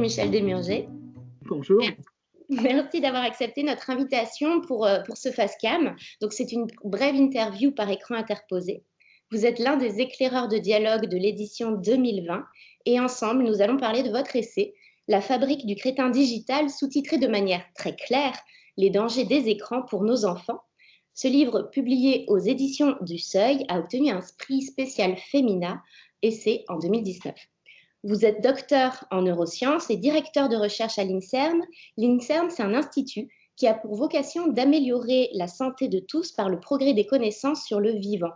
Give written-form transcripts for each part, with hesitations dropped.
Michel Desmurger. Bonjour. Merci d'avoir accepté notre invitation pour ce Facecam. Donc, c'est une brève interview par écran interposé. Vous êtes l'un des éclaireurs de dialogue de l'édition 2020 et ensemble, nous allons parler de votre essai « La fabrique du crétin digital » sous-titré de manière très claire « Les dangers des écrans pour nos enfants ». Ce livre, publié aux éditions du Seuil, a obtenu un prix spécial Femina, essai en 2019. Vous êtes docteur en neurosciences et directeur de recherche à l'INSERM. L'INSERM, c'est un institut qui a pour vocation d'améliorer la santé de tous par le progrès des connaissances sur le vivant.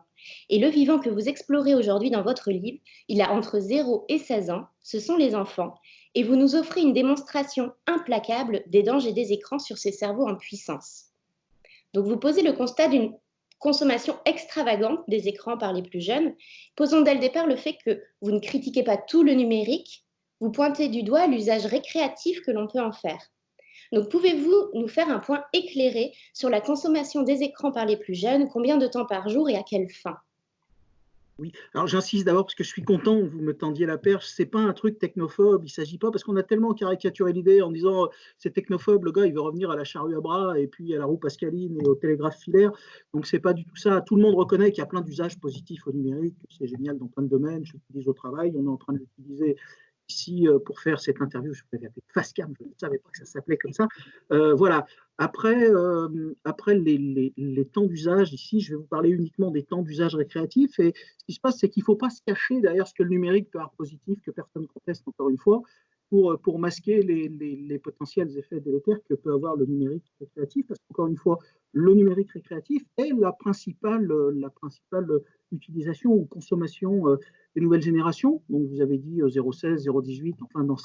Et le vivant que vous explorez aujourd'hui dans votre livre, il a entre 0 et 16 ans, ce sont les enfants, et vous nous offrez une démonstration implacable des dangers des écrans sur ces cerveaux en puissance. Donc vous posez le constat d'une consommation extravagante des écrans par les plus jeunes. Posons dès le départ le fait que vous ne critiquez pas tout le numérique, vous pointez du doigt l'usage récréatif que l'on peut en faire. Donc pouvez-vous nous faire un point éclairé sur la consommation des écrans par les plus jeunes, combien de temps par jour et à quelle fin? Oui, alors j'insiste d'abord parce que je suis content que vous me tendiez la perche. C'est pas un truc technophobe, il ne s'agit pas, parce qu'on a tellement caricaturé l'idée en disant c'est technophobe, le gars il veut revenir à la charrue à bras et puis à la roue pascaline et au télégraphe filaire. Donc c'est pas du tout ça. Tout le monde reconnaît qu'il y a plein d'usages positifs au numérique, c'est génial dans plein de domaines, je l'utilise au travail, on est en train de l'utiliser ici pour faire cette interview, je vais l'appeler Facecam, je ne savais pas que ça s'appelait comme ça. Voilà. Après les temps d'usage, ici, je vais vous parler uniquement des temps d'usage récréatifs. Et ce qui se passe, c'est qu'il ne faut pas se cacher derrière ce que le numérique peut avoir positif, que personne ne conteste encore une fois, pour masquer les potentiels effets délétères que peut avoir le numérique récréatif. Parce qu'encore une fois, le numérique récréatif est la principale utilisation ou consommation des nouvelles générations. Donc, vous avez dit 0,16, 0,18, enfin, dans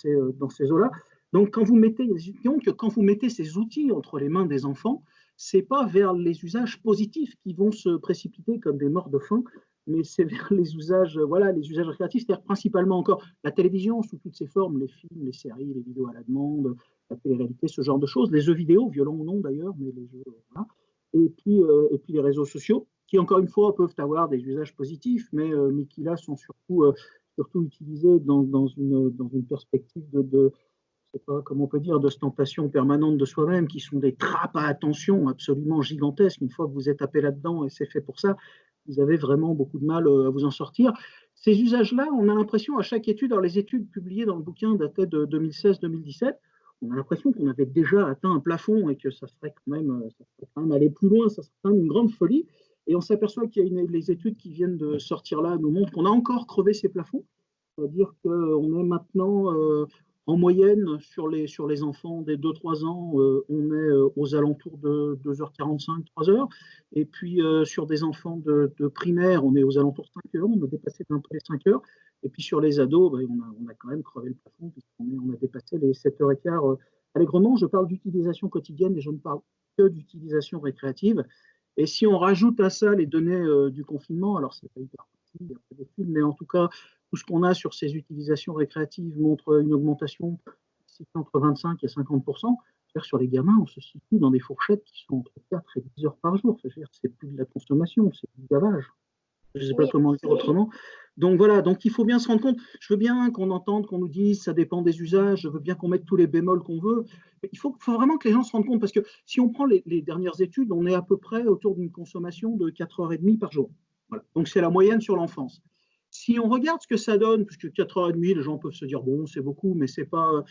ces eaux-là. Donc, quand vous mettez ces outils entre les mains des enfants, ce n'est pas vers les usages positifs qui vont se précipiter comme des morts de faim, mais c'est vers les usages récréatifs, c'est-à-dire principalement encore la télévision sous toutes ses formes, les films, les séries, les vidéos à la demande, la télé-réalité, ce genre de choses, les jeux vidéo, violents ou non d'ailleurs, mais les jeux, voilà. Et puis les réseaux sociaux, qui encore une fois peuvent avoir des usages positifs, mais qui là sont surtout utilisés dans une perspective je sais pas comment on peut dire, d'ostentation permanente de soi-même, qui sont des trappes à attention absolument gigantesques. Une fois que vous êtes tapé là-dedans et c'est fait pour ça, vous avez vraiment beaucoup de mal à vous en sortir. Ces usages-là, on a l'impression à chaque étude, alors les études publiées dans le bouquin dataient de 2016-2017, on a l'impression qu'on avait déjà atteint un plafond et que ça serait quand même aller plus loin, ça serait quand même une grande folie. Et on s'aperçoit qu'il y a les études qui viennent de sortir là nous montrent qu'on a encore crevé ces plafonds. C'est-à-dire qu'on est maintenant en moyenne sur les enfants des 2-3 ans, on est aux alentours de 2h45, 3h. Et puis sur des enfants de primaire, on est aux alentours de 5h, on a dépassé d'un peu les 5h. Et puis sur les ados, on a quand même crevé le plafond, puisqu'on a dépassé les 7h15 allègrement. Je parle d'utilisation quotidienne et je ne parle que d'utilisation récréative. Et si on rajoute à ça les données du confinement, alors c'est pas hyper précis, il y a pas d'études, mais en tout cas, tout ce qu'on a sur ces utilisations récréatives montre une augmentation entre 25 et 50%. C'est-à-dire sur les gamins, on se situe dans des fourchettes qui sont entre 4 et 10 heures par jour. C'est-à-dire que c'est plus de la consommation, c'est du gavage. Je ne sais pas comment le dire autrement. Donc voilà, donc il faut bien se rendre compte. Je veux bien qu'on entende, qu'on nous dise ça dépend des usages, je veux bien qu'on mette tous les bémols qu'on veut. Mais il faut vraiment que les gens se rendent compte, parce que si on prend les dernières études, on est à peu près autour d'une consommation de 4h30 par jour. Voilà. Donc c'est la moyenne sur l'enfance. Si on regarde ce que ça donne, puisque 4h30, les gens peuvent se dire bon, c'est beaucoup, mais c'est pas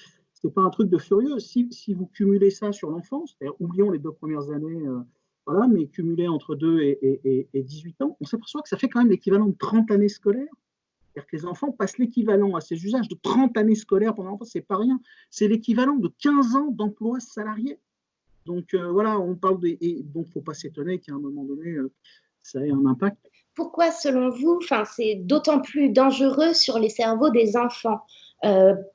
un truc de furieux. Si vous cumulez ça sur l'enfance, c'est-à-dire oublions les 2 premières années, voilà, mais cumulé entre 2 et 18 ans, on s'aperçoit que ça fait quand même l'équivalent de 30 années scolaires. C'est-à-dire que les enfants passent l'équivalent à ces usages de 30 années scolaires pendant l'enfance, c'est pas rien. C'est l'équivalent de 15 ans d'emploi salarié. Donc voilà, on parle donc il ne faut pas s'étonner qu'à un moment donné, ça ait un impact. Pourquoi, selon vous, c'est d'autant plus dangereux sur les cerveaux des enfants?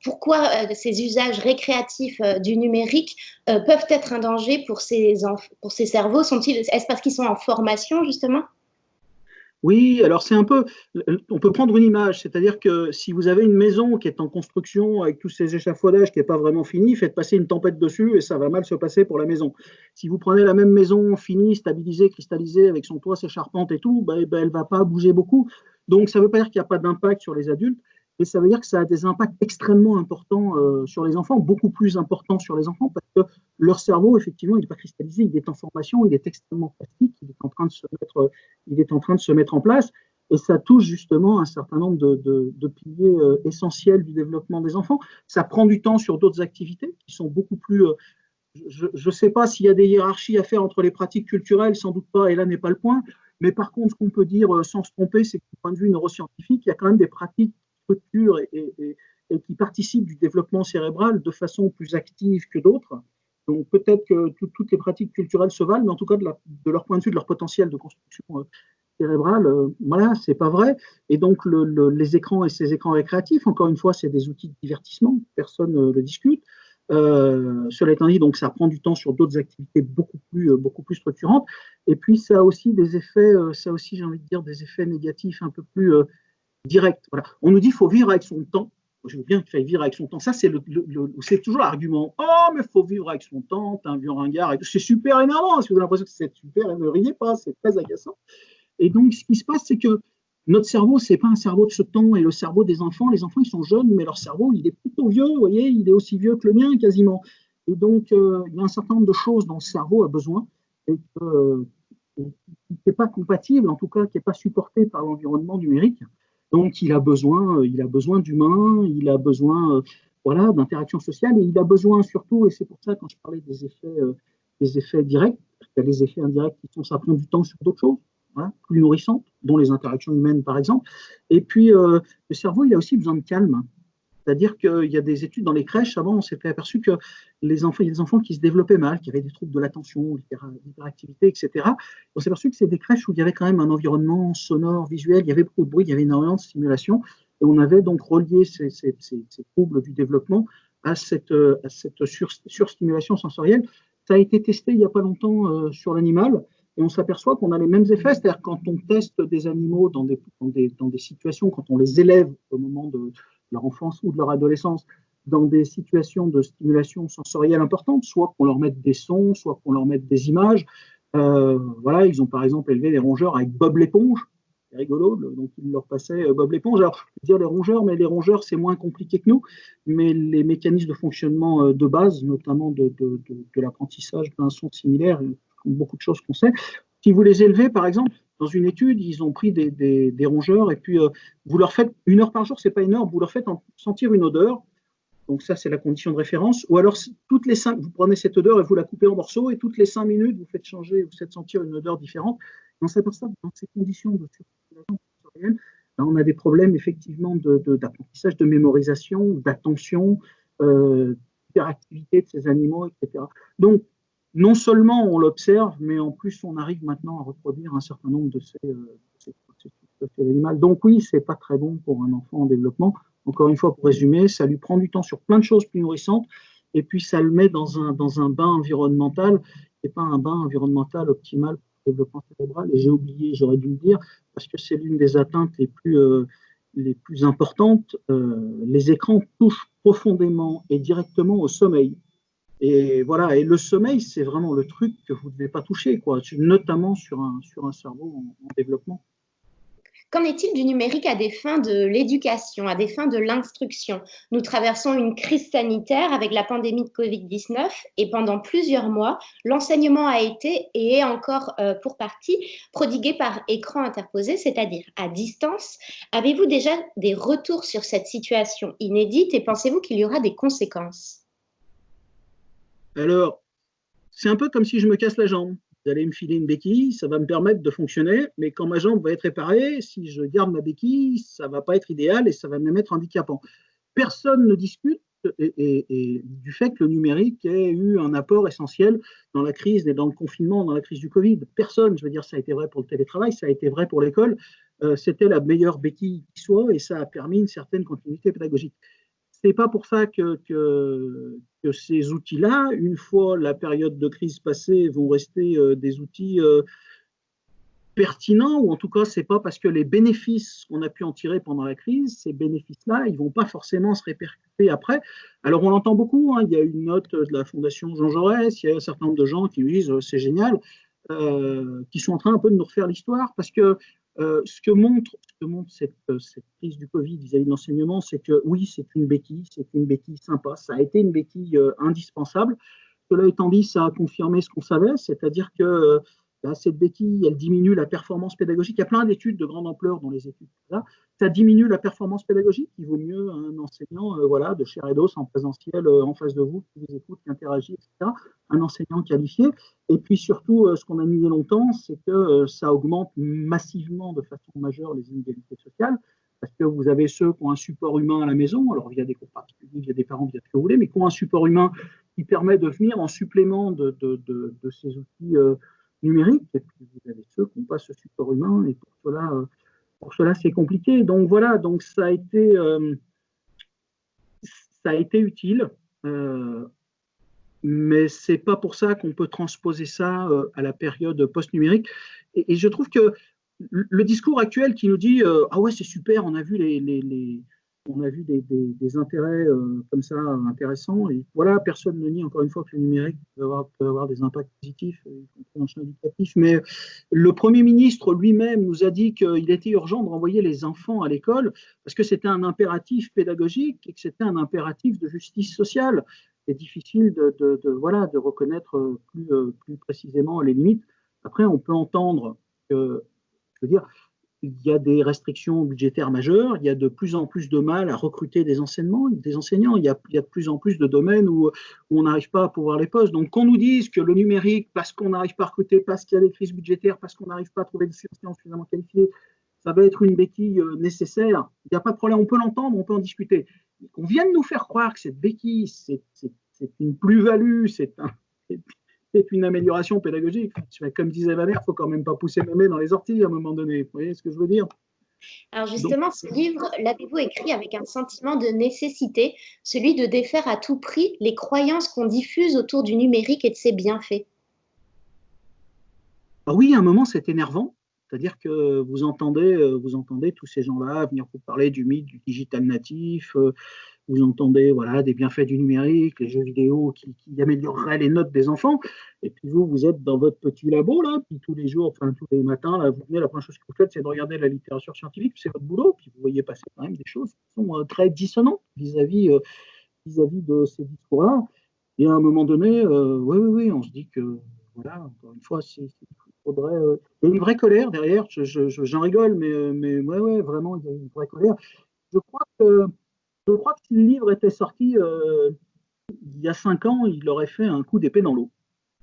Pourquoi ces usages récréatifs du numérique peuvent être un danger pour ces cerveaux? Est-ce parce qu'ils sont en formation, justement? Oui, alors c'est un peu, on peut prendre une image, c'est-à-dire que si vous avez une maison qui est en construction avec tous ces échafaudages qui n'est pas vraiment fini, faites passer une tempête dessus et ça va mal se passer pour la maison. Si vous prenez la même maison finie, stabilisée, cristallisée, avec son toit, ses charpentes et tout, elle ne va pas bouger beaucoup. Donc ça ne veut pas dire qu'il n'y a pas d'impact sur les adultes. Et ça veut dire que ça a des impacts extrêmement importants sur les enfants, beaucoup plus importants sur les enfants, parce que leur cerveau, effectivement, il n'est pas cristallisé, il est en formation, il est extrêmement plastique, il est en train de se mettre en place, et ça touche justement un certain nombre de piliers essentiels du développement des enfants. Ça prend du temps sur d'autres activités qui sont beaucoup plus... je ne sais pas s'il y a des hiérarchies à faire entre les pratiques culturelles, sans doute pas, et là n'est pas le point, mais par contre, ce qu'on peut dire sans se tromper, c'est que du point de vue neuroscientifique, il y a quand même des pratiques structure et qui participent du développement cérébral de façon plus active que d'autres. Donc peut-être que toutes les pratiques culturelles se valent, mais en tout cas de leur point de vue, de leur potentiel de construction cérébrale, voilà, c'est pas vrai. Et donc les écrans et ces écrans récréatifs, encore une fois, c'est des outils de divertissement, personne ne le discute. Cela étant dit, donc ça prend du temps sur d'autres activités beaucoup plus structurantes. Et puis ça a aussi des effets, j'ai envie de dire, des effets négatifs un peu plus direct. Voilà. On nous dit qu'il faut vivre avec son temps. Je veux bien qu'il faille vivre avec son temps. Ça, c'est toujours l'argument. Oh, mais il faut vivre avec son temps, t'es un vieux ringard. C'est super énervant. Si vous avez l'impression que c'est super, ne riez pas, c'est très agaçant. Et donc, ce qui se passe, c'est que notre cerveau, ce n'est pas un cerveau de ce temps. Et le cerveau des enfants, les enfants, ils sont jeunes, mais leur cerveau, il est plutôt vieux. Vous voyez, il est aussi vieux que le mien, quasiment. Et donc, il y a un certain nombre de choses dont le cerveau a besoin et qui n'est pas compatible, en tout cas, qui n'est pas supporté par l'environnement numérique. Donc, il a besoin d'humains, il a besoin voilà, d'interaction sociale, et il a besoin surtout, et c'est pour ça quand je parlais des effets directs, il y a les effets indirects qui sont, ça prend du temps sur d'autres choses, voilà, plus nourrissantes, dont les interactions humaines par exemple. Et puis, le cerveau, il a aussi besoin de calme. C'est-à-dire qu'il y a des études dans les crèches, avant on s'était aperçu que il y a des enfants qui se développaient mal, qui avaient des troubles de l'attention, l'hyperactivité, etc. On s'est aperçu que c'est des crèches où il y avait quand même un environnement sonore, visuel, il y avait beaucoup de bruit, il y avait énormément de stimulation, et on avait donc relié ces troubles du développement à cette surstimulation sensorielle. Ça a été testé il n'y a pas longtemps sur l'animal, et on s'aperçoit qu'on a les mêmes effets, c'est-à-dire quand on teste des animaux dans des situations, quand on les élève au moment de leur enfance ou de leur adolescence dans des situations de stimulation sensorielle importante, soit qu'on leur mette des sons, soit qu'on leur mette des images. Voilà, ils ont par exemple élevé les rongeurs avec Bob l'éponge. C'est rigolo, donc ils leur passaient Bob l'éponge. Alors, je peux dire les rongeurs, mais les rongeurs, c'est moins compliqué que nous. Mais les mécanismes de fonctionnement de base, notamment de l'apprentissage d'un son similaire, beaucoup de choses qu'on sait. Si vous les élevez, par exemple, dans une étude, ils ont pris des rongeurs et puis vous leur faites 1 heure par jour, c'est pas 1 heure, vous leur faites sentir une odeur. Donc ça, c'est la condition de référence. Ou alors, vous prenez cette odeur et vous la coupez en morceaux et toutes les 5 minutes, vous faites sentir une odeur différente. Et on s'aperçoit que dans ces conditions de circulation sensorielle, là, on a des problèmes effectivement d'apprentissage, de mémorisation, d'attention, d'hyperactivité de ces animaux, etc. Donc, non seulement on l'observe, mais en plus on arrive maintenant à reproduire un certain nombre de ces animaux. Donc oui, c'est pas très bon pour un enfant en développement. Encore une fois, pour résumer, ça lui prend du temps sur plein de choses plus nourrissantes, et puis ça le met dans un bain environnemental, qui n'est pas un bain environnemental optimal pour le développement cérébral. Et j'ai oublié, j'aurais dû le dire, parce que c'est l'une des atteintes les plus importantes. Les écrans touchent profondément et directement au sommeil. Et voilà, et le sommeil, c'est vraiment le truc que vous ne devez pas toucher, quoi, notamment sur un cerveau en développement. Qu'en est-il du numérique à des fins de l'éducation, à des fins de l'instruction? Nous traversons une crise sanitaire avec la pandémie de Covid-19 et pendant plusieurs mois, l'enseignement a été et est encore pour partie prodigué par écran interposé, c'est-à-dire à distance. Avez-vous déjà des retours sur cette situation inédite et pensez-vous qu'il y aura des conséquences? Alors, c'est un peu comme si je me casse la jambe. Vous allez me filer une béquille, ça va me permettre de fonctionner, mais quand ma jambe va être réparée, si je garde ma béquille, ça ne va pas être idéal et ça va me mettre handicapant. Personne ne discute et du fait que le numérique ait eu un apport essentiel dans la crise et dans le confinement, dans la crise du Covid. Personne, je veux dire, ça a été vrai pour le télétravail, ça a été vrai pour l'école, c'était la meilleure béquille qui soit et ça a permis une certaine continuité pédagogique. Ce n'est pas pour ça que ces outils-là, une fois la période de crise passée, vont rester des outils pertinents, ou en tout cas, ce n'est pas parce que les bénéfices qu'on a pu en tirer pendant la crise, ces bénéfices-là, ils ne vont pas forcément se répercuter après. Alors, on l'entend beaucoup, hein, il y a une note de la Fondation Jean Jaurès, il y a un certain nombre de gens qui nous disent c'est génial, qui sont en train un peu de nous refaire l'histoire, parce que Ce que montre cette crise du Covid vis-à-vis de l'enseignement, c'est que oui, c'est une béquille sympa, ça a été une béquille indispensable. Cela étant dit, ça a confirmé ce qu'on savait, c'est-à-dire que cette béquille, elle diminue la performance pédagogique. Il y a plein d'études de grande ampleur dans les études. Ça diminue la performance pédagogique. Il vaut mieux un enseignant voilà, de chair et d'os en présentiel en face de vous, qui vous écoute, qui interagit, etc. Un enseignant qualifié. Et puis surtout, ce qu'on a nié longtemps, c'est que ça augmente massivement de façon majeure les inégalités sociales. Parce que vous avez ceux qui ont un support humain à la maison, alors via des cours particuliers, via des parents, via ce que vous voulez, mais qui ont un support humain qui permet de venir en supplément de ces outils numériques. Et puis vous avez ceux qui n'ont pas ce support humain, et pour cela c'est compliqué. Donc voilà, donc ça a été utile, mais c'est pas pour ça qu'on peut transposer ça à la période post-numérique. Et je trouve que le discours actuel qui nous dit ah ouais, c'est super, on a vu des intérêts comme ça intéressants, et voilà, personne ne nie encore une fois que le numérique peut avoir des impacts positifs, y compris en champ éducatif, mais le Premier ministre lui-même nous a dit qu'il était urgent de renvoyer les enfants à l'école parce que c'était un impératif pédagogique et que c'était un impératif de justice sociale. C'est difficile de reconnaître plus précisément les limites. Après, on peut entendre que, je veux dire, il y a des restrictions budgétaires majeures, il y a de plus en plus de mal à recruter des enseignants, il y a de plus en plus de domaines où on n'arrive pas à pouvoir les postes. Donc qu'on nous dise que le numérique, parce qu'on n'arrive pas à recruter, parce qu'il y a des crises budgétaires, parce qu'on n'arrive pas à trouver des surveillants suffisamment qualifiés, ça va être une béquille nécessaire, il n'y a pas de problème, on peut l'entendre, on peut en discuter. Qu'on vienne nous faire croire que cette béquille, c'est une plus-value, c'est une amélioration pédagogique. Comme disait ma mère, il ne faut quand même pas pousser mémé dans les orties à un moment donné. Vous voyez ce que je veux dire? Alors justement, ce livre, l'avez-vous écrit avec un sentiment de nécessité, celui de défaire à tout prix les croyances qu'on diffuse autour du numérique et de ses bienfaits? Alors oui, à un moment, c'est énervant. C'est-à-dire que vous entendez tous ces gens-là venir vous parler du mythe du digital natif, vous entendez voilà, des bienfaits du numérique, les jeux vidéo qui amélioreraient les notes des enfants, et puis vous êtes dans votre petit labo, là, puis tous les jours, enfin tous les matins, là, vous venez, la première chose que vous faites, c'est de regarder la littérature scientifique, c'est votre boulot, puis vous voyez passer quand même des choses qui sont très dissonantes vis-à-vis de ces discours-là. Et à un moment donné, oui, on se dit que, voilà, encore une fois, il faudrait. Il y a une vraie colère derrière, j'en rigole, mais ouais, vraiment, il y a une vraie colère. Je crois que si le livre était sorti il y a 5 ans, il aurait fait un coup d'épée dans l'eau.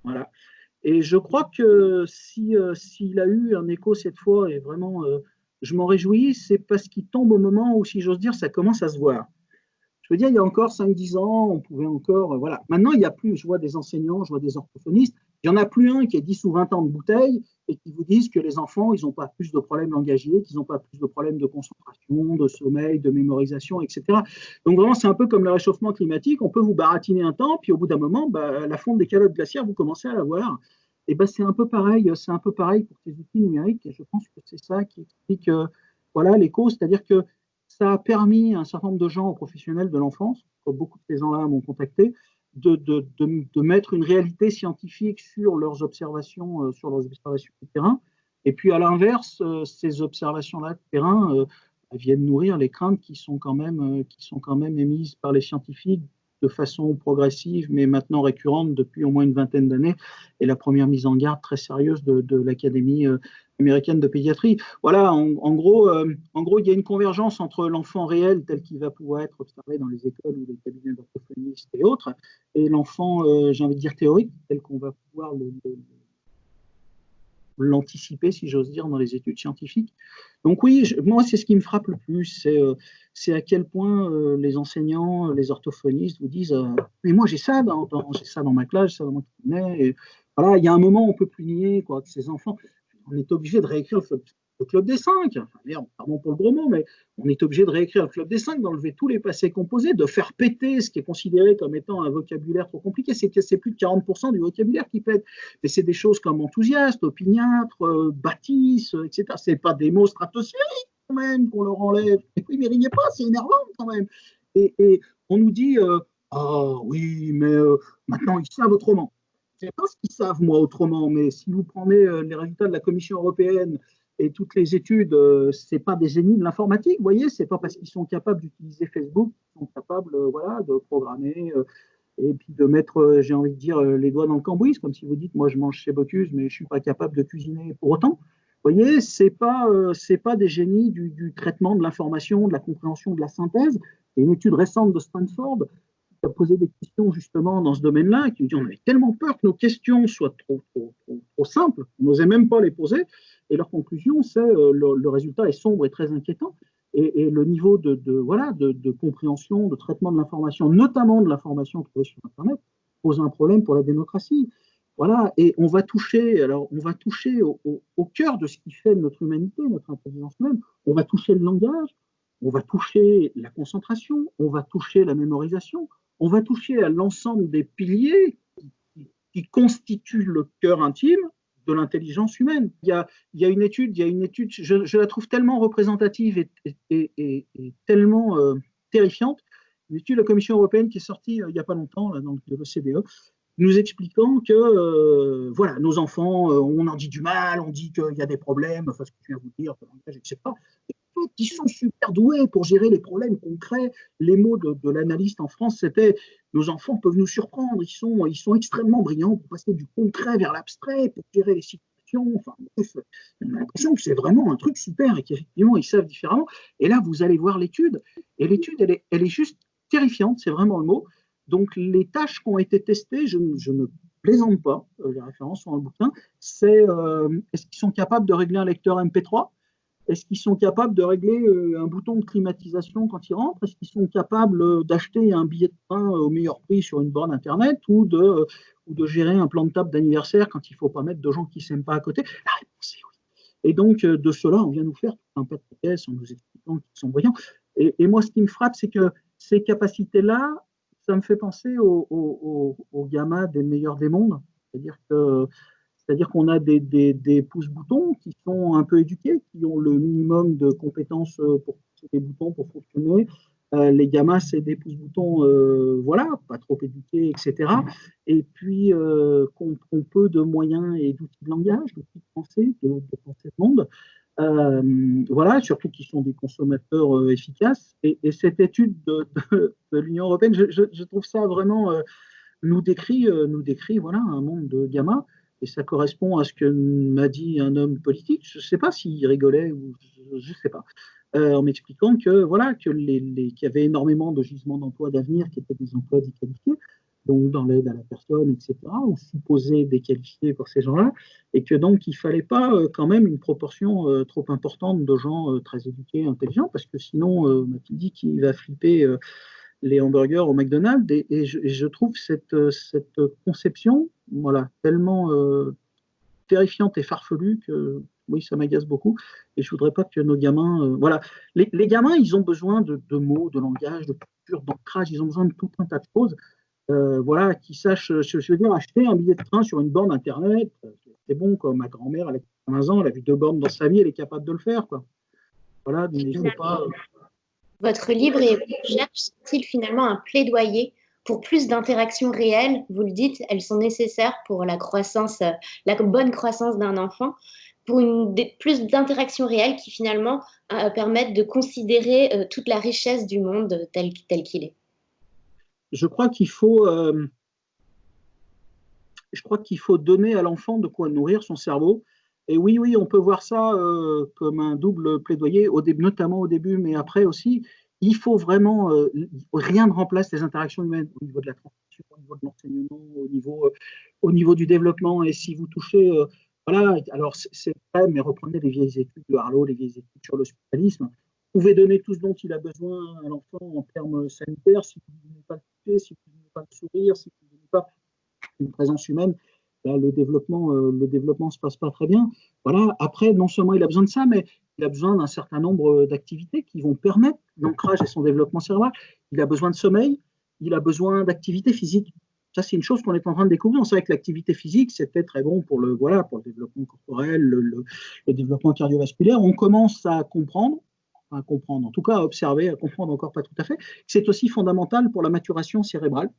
Voilà. Et je crois que s'il a eu un écho cette fois, et vraiment, je m'en réjouis, c'est parce qu'il tombe au moment où, si j'ose dire, ça commence à se voir. Je veux dire, il y a encore 5-10 ans, on pouvait encore. Voilà. Maintenant, il n'y a plus, je vois des enseignants, je vois des orthophonistes, il n'y en a plus un qui a 10 ou 20 ans de bouteille et qui vous disent que les enfants, ils n'ont pas plus de problèmes langagiers, qu'ils n'ont pas plus de problèmes de concentration, de sommeil, de mémorisation, etc. Donc vraiment, c'est un peu comme le réchauffement climatique, on peut vous baratiner un temps, puis au bout d'un moment, la fonte des calottes glaciaires, vous commencez à la voir. Et c'est un peu pareil pour ces outils numériques, et je pense que c'est ça qui explique voilà, les causes, c'est-à-dire que ça a permis à un certain nombre de gens, aux professionnels de l'enfance, beaucoup de ces gens-là m'ont contacté, de mettre une réalité scientifique sur leurs observations de terrain. Et puis à l'inverse, ces observations-là de terrain viennent nourrir les craintes qui sont quand même émises par les scientifiques de façon progressive, mais maintenant récurrente depuis au moins une vingtaine d'années, et la première mise en garde très sérieuse de l'Académie américaine de pédiatrie. Voilà, en gros, il y a une convergence entre l'enfant réel tel qu'il va pouvoir être observé dans les écoles ou les cabinets d'orthophonistes et autres, et l'enfant, j'ai envie de dire théorique, tel qu'on va pouvoir l'anticiper, si j'ose dire, dans les études scientifiques. Donc oui, moi, c'est ce qui me frappe le plus, c'est à quel point les enseignants, les orthophonistes vous disent mais moi, j'ai ça dans ma classe, j'ai ça dans mon cabinet. Et voilà, il y a un moment, on ne peut plus nier que ces enfants, on est obligé de réécrire le club des 5. Enfin, merde, pardon pour le gros mot, mais on est obligé de réécrire le club des 5, d'enlever tous les passés composés, de faire péter ce qui est considéré comme étant un vocabulaire trop compliqué. C'est plus de 40% du vocabulaire qui pète. Mais c'est des choses comme enthousiaste, opiniâtre, bâtisse, etc. C'est pas des mots stratosphériques quand même qu'on leur enlève. Et oui, mais riez pas, c'est énervant quand même. Et on nous dit ah oui, mais maintenant ils savent autrement. Je ne sais pas ce qu'ils savent, moi, autrement, mais si vous prenez les résultats de la Commission européenne et toutes les études, c'est pas des génies de l'informatique, vous voyez, c'est pas parce qu'ils sont capables d'utiliser Facebook qu'ils sont capables voilà, de programmer et puis de mettre, j'ai envie de dire, les doigts dans le cambouis, comme si vous dites, moi je mange chez Bocuse, mais je suis pas capable de cuisiner pour autant. Vous voyez, c'est pas des génies du traitement de l'information, de la compréhension, de la synthèse. Et une étude récente de Stanford qui a posé des questions justement dans ce domaine-là, qui nous dit on avait tellement peur que nos questions soient trop simples, on n'osait même pas les poser. Et leur conclusion, c'est le résultat est sombre et très inquiétant. Et le niveau voilà, de compréhension, de traitement de l'information, notamment de l'information trouvée sur Internet, pose un problème pour la démocratie. Voilà, et on va toucher au cœur de ce qui fait notre humanité, notre intelligence même. On va toucher le langage, on va toucher la concentration, on va toucher la mémorisation, on va toucher à l'ensemble des piliers qui constituent le cœur intime de l'intelligence humaine. Il y a une étude, je la trouve tellement représentative et tellement terrifiante, une étude de la Commission européenne qui est sortie il n'y a pas longtemps là, dans l'OCDE, nous expliquant que voilà, nos enfants, on en dit du mal, on dit qu'il y a des problèmes, enfin ce que je viens de vous dire, etc. Qui sont super doués pour gérer les problèmes concrets. Les mots de l'analyste en France, c'était « nos enfants peuvent nous surprendre, ils sont extrêmement brillants pour passer du concret vers l'abstrait, pour gérer les situations. » Enfin, bref, on a l'impression que c'est vraiment un truc super et qu'effectivement, ils savent différemment. Et là, vous allez voir l'étude, et l'étude, elle est juste terrifiante, c'est vraiment le mot. Donc, les tâches qui ont été testées, je ne plaisante pas, les références sont dans le bouquin, c'est est-ce qu'ils sont capables de régler un lecteur MP3 ? Est-ce qu'ils sont capables de régler un bouton de climatisation quand ils rentrent? Est-ce qu'ils sont capables d'acheter un billet de train au meilleur prix sur une borne Internet ou de gérer un plan de table d'anniversaire quand il ne faut pas mettre de gens qui ne s'aiment pas à côté? La réponse est oui. Et donc, de cela, on vient nous faire un pas de pièce en nous expliquant qu'ils sont brillants. Et moi, ce qui me frappe, c'est que ces capacités-là, ça me fait penser aux gamins des meilleurs des mondes. C'est-à-dire qu'on a des pouces-boutons qui sont un peu éduqués, qui ont le minimum de compétences pour pousser des boutons, pour fonctionner. Les gamins, c'est des pouces-boutons, voilà, pas trop éduqués, etc. Et puis, qu'on peu de moyens et d'outils de langage, d'outils de pensée, de pensée de monde. Voilà, surtout qu'ils sont des consommateurs efficaces. Et cette étude de l'Union européenne, je trouve ça vraiment nous décrit voilà, un monde de gamins. Et ça correspond à ce que m'a dit un homme politique. Je ne sais pas s'il rigolait ou je ne sais pas. En m'expliquant que voilà qu'il y avait énormément de gisements d'emplois d'avenir qui étaient des emplois dits qualifiés, donc dans l'aide à la personne, etc. On supposait des qualifiés pour ces gens-là, et que donc il ne fallait pas quand même une proportion trop importante de gens très éduqués, intelligents, parce que sinon, m'a-t-il dit qu'il va flipper les hamburgers au McDonald's, et je trouve cette conception voilà, tellement terrifiante et farfelue que oui, ça m'agace beaucoup, et je ne voudrais pas que nos gamins... voilà, les gamins, ils ont besoin de mots, de langage, de culture, d'ancrage, ils ont besoin de tout un tas de choses, voilà, qui sachent, je veux dire, acheter un billet de train sur une borne Internet, c'est bon, quoi. Ma grand-mère, elle a 15 ans, elle a vu 2 bornes dans sa vie, elle est capable de le faire, quoi. Voilà, mais il ne faut pas... Votre livre cherche-t-il finalement un plaidoyer pour plus d'interactions réelles? Vous le dites, elles sont nécessaires pour la croissance, la bonne croissance d'un enfant, pour plus d'interactions réelles qui finalement permettent de considérer toute la richesse du monde tel qu'il est. Je crois qu'il faut donner à l'enfant de quoi nourrir son cerveau. Et oui, on peut voir ça comme un double plaidoyer, notamment au début, mais après aussi. Il faut vraiment, rien ne remplace les interactions humaines au niveau de la transmission, au niveau de l'enseignement, au niveau du développement. Et si vous touchez, voilà, alors c'est vrai, mais reprenez les vieilles études de Harlow, les vieilles études sur l'hospitalisme. Vous pouvez donner tout ce dont il a besoin à l'enfant en termes sanitaires, si vous ne donnez pas le toucher, si vous ne donnez pas le sourire, si vous ne donnez pas une présence humaine, là, le développement ne se passe pas très bien. Voilà. Après, non seulement il a besoin de ça, mais il a besoin d'un certain nombre d'activités qui vont permettre l'ancrage et son développement cérébral. Il a besoin de sommeil, il a besoin d'activité physique. Ça, c'est une chose qu'on est en train de découvrir. On savait que l'activité physique, c'était très bon pour le développement corporel, le développement cardiovasculaire. On commence à comprendre, en tout cas à observer, à comprendre encore pas tout à fait. C'est aussi fondamental pour la maturation cérébrale.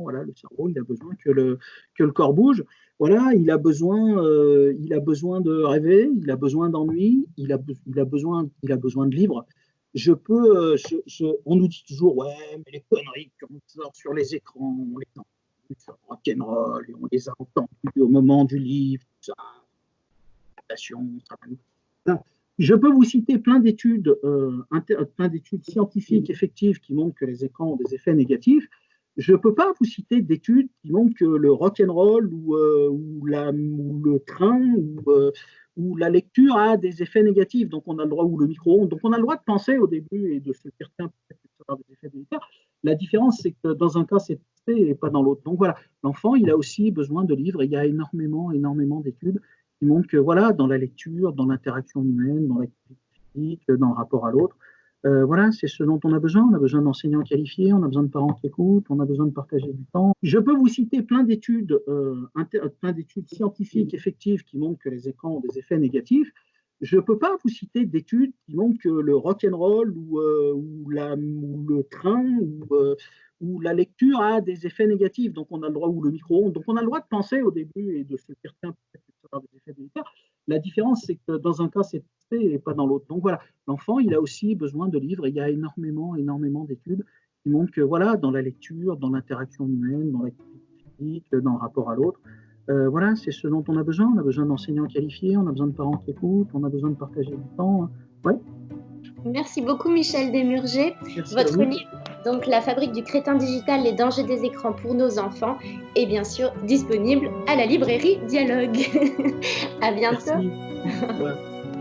Voilà, le cerveau, il a besoin que le corps bouge. Voilà, il a besoin de rêver, il a besoin d'ennui, il a besoin de libre. On nous dit toujours, ouais, mais les conneries qu'on sort sur les écrans, on les a entendues sur rock'n'roll, et on les a entendues au moment du livre, tout ça. Je peux vous citer plein d'études scientifiques effectives qui montrent que les écrans ont des effets négatifs. Je ne peux pas vous citer d'études qui montrent que le rock'n'roll ou le train ou la lecture a des effets négatifs, donc on a le droit, ou le micro-ondes. Donc on a le droit de penser au début et de se dire, tiens, peut-être que ça va avoir des effets délétères. La différence, c'est que dans un cas, c'est testé et pas dans l'autre. Donc voilà, l'enfant, il a aussi besoin de livres, et il y a énormément d'études qui montrent que voilà, dans la lecture, dans l'interaction humaine, dans l'activité physique, dans le rapport à l'autre, voilà, c'est ce dont on a besoin. On a besoin d'enseignants qualifiés, on a besoin de parents qui écoutent, on a besoin de partager du temps. Je peux vous citer plein d'études scientifiques effectives qui montrent que les écrans ont des effets négatifs. Je ne peux pas vous citer d'études qui montrent que le rock'n'roll ou le train ou la lecture a des effets négatifs, donc on a le droit, ou le micro-ondes. Donc on a le droit de penser au début et de se dire, tiens, peut-être que ça va avoir des effets délétères. La différence, c'est que dans un cas, c'est testé et pas dans l'autre. Donc voilà, l'enfant, il a aussi besoin de livres, et il y a énormément d'études qui montrent que voilà, dans la lecture, dans l'interaction humaine, dans l'activité physique, dans le rapport à l'autre, voilà, c'est ce dont on a besoin. On a besoin d'enseignants qualifiés, on a besoin de parents qui écoutent, on a besoin de partager du temps. Ouais. Merci beaucoup, Michel Desmurger. Merci Votre livre, donc La fabrique du crétin digital, les dangers des écrans pour nos enfants, est bien sûr disponible à la librairie Dialogue. À bientôt. Merci. Ouais.